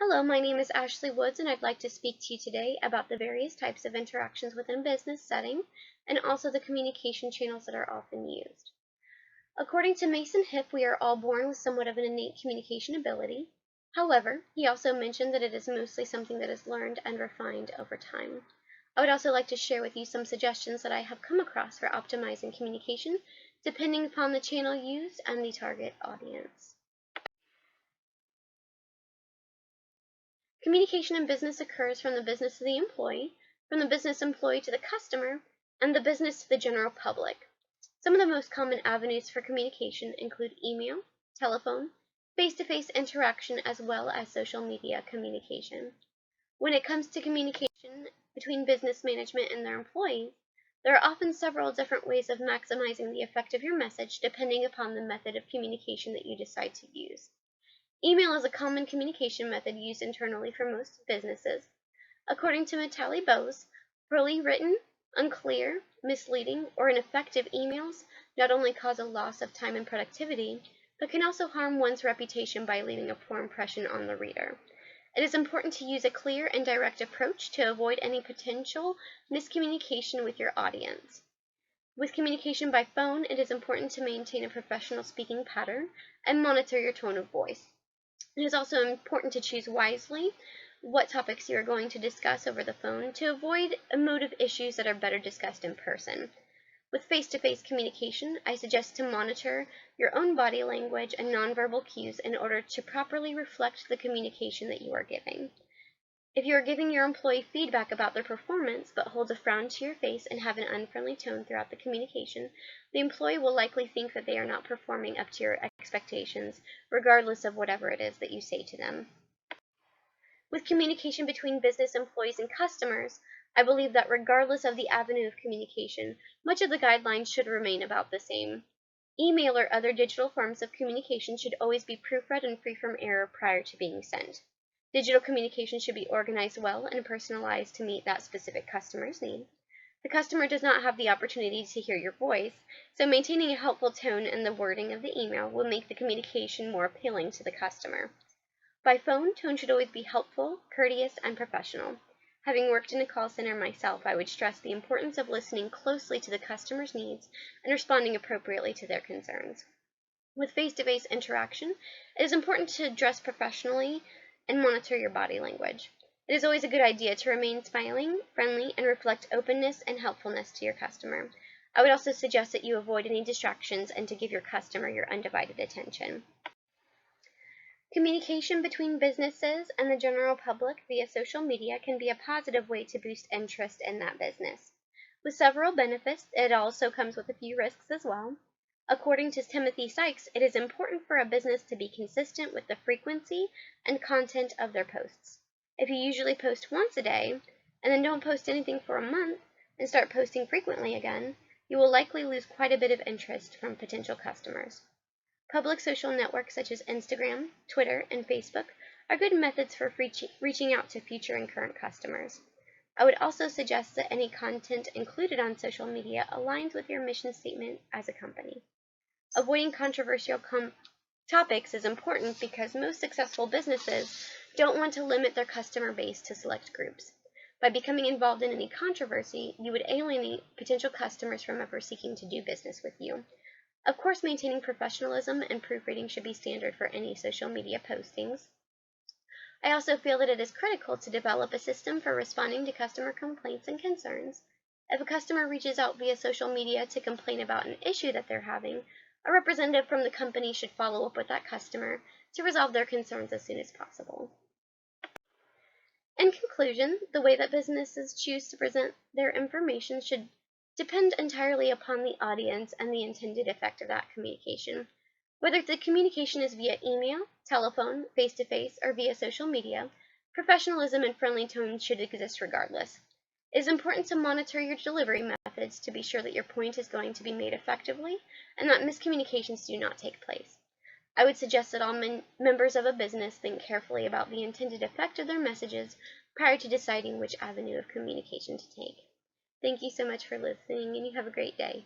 Hello, my name is Ashley Woods, and I'd like to speak to you today about the various types of interactions within a business setting and also the communication channels that are often used. According to Mason Hipp, we are all born with somewhat of an innate communication ability. However, he also mentioned that it is mostly something that is learned and refined over time. I would also like to share with you some suggestions that I have come across for optimizing communication depending upon the channel used and the target audience. Communication in business occurs from the business to the employee, from the business employee to the customer, and the business to the general public. Some of the most common avenues for communication include email, telephone, face-to-face interaction, as well as social media communication. When it comes to communication between business management and their employees, there are often several different ways of maximizing the effect of your message depending upon the method of communication that you decide to use. Email is a common communication method used internally for most businesses. According to Mitali Bose, poorly written, unclear, misleading, or ineffective emails not only cause a loss of time and productivity, but can also harm one's reputation by leaving a poor impression on the reader. It is important to use a clear and direct approach to avoid any potential miscommunication with your audience. With communication by phone, it is important to maintain a professional speaking pattern and monitor your tone of voice. It is also important to choose wisely what topics you are going to discuss over the phone to avoid emotive issues that are better discussed in person. With face-to-face communication, I suggest to monitor your own body language and nonverbal cues in order to properly reflect the communication that you are giving. If you are giving your employee feedback about their performance but hold a frown to your face and have an unfriendly tone throughout the communication, the employee will likely think that they are not performing up to your expectations, regardless of whatever it is that you say to them. With communication between business employees and customers, I believe that regardless of the avenue of communication, much of the guidelines should remain about the same. Email or other digital forms of communication should always be proofread and free from error prior to being sent. Digital communication should be organized well and personalized to meet that specific customer's need. The customer does not have the opportunity to hear your voice, so maintaining a helpful tone in the wording of the email will make the communication more appealing to the customer. By phone, tone should always be helpful, courteous, and professional. Having worked in a call center myself, I would stress the importance of listening closely to the customer's needs and responding appropriately to their concerns. With face-to-face interaction, it is important to dress professionally and monitor your body language. It is always a good idea to remain smiling, friendly, and reflect openness and helpfulness to your customer. I would also suggest that you avoid any distractions and to give your customer your undivided attention. Communication between businesses and the general public via social media can be a positive way to boost interest in that business. With several benefits, it also comes with a few risks as well. According to Timothy Sykes, it is important for a business to be consistent with the frequency and content of their posts. If you usually post once a day, and then don't post anything for a month, and start posting frequently again, you will likely lose quite a bit of interest from potential customers. Public social networks such as Instagram, Twitter, and Facebook are good methods for reaching out to future and current customers. I would also suggest that any content included on social media aligns with your mission statement as a company. Avoiding controversial topics is important because most successful businesses don't want to limit their customer base to select groups. By becoming involved in any controversy, you would alienate potential customers from ever seeking to do business with you. Of course, maintaining professionalism and proofreading should be standard for any social media postings. I also feel that it is critical to develop a system for responding to customer complaints and concerns. If a customer reaches out via social media to complain about an issue that they're having, a representative from the company should follow up with that customer to resolve their concerns as soon as possible. In conclusion, the way that businesses choose to present their information should depend entirely upon the audience and the intended effect of that communication. Whether the communication is via email, telephone, face-to-face, or via social media, professionalism and friendly tones should exist regardless. It is important to monitor your delivery methods to be sure that your point is going to be made effectively and that miscommunications do not take place. I would suggest that all members of a business think carefully about the intended effect of their messages prior to deciding which avenue of communication to take. Thank you so much for listening, and you have a great day.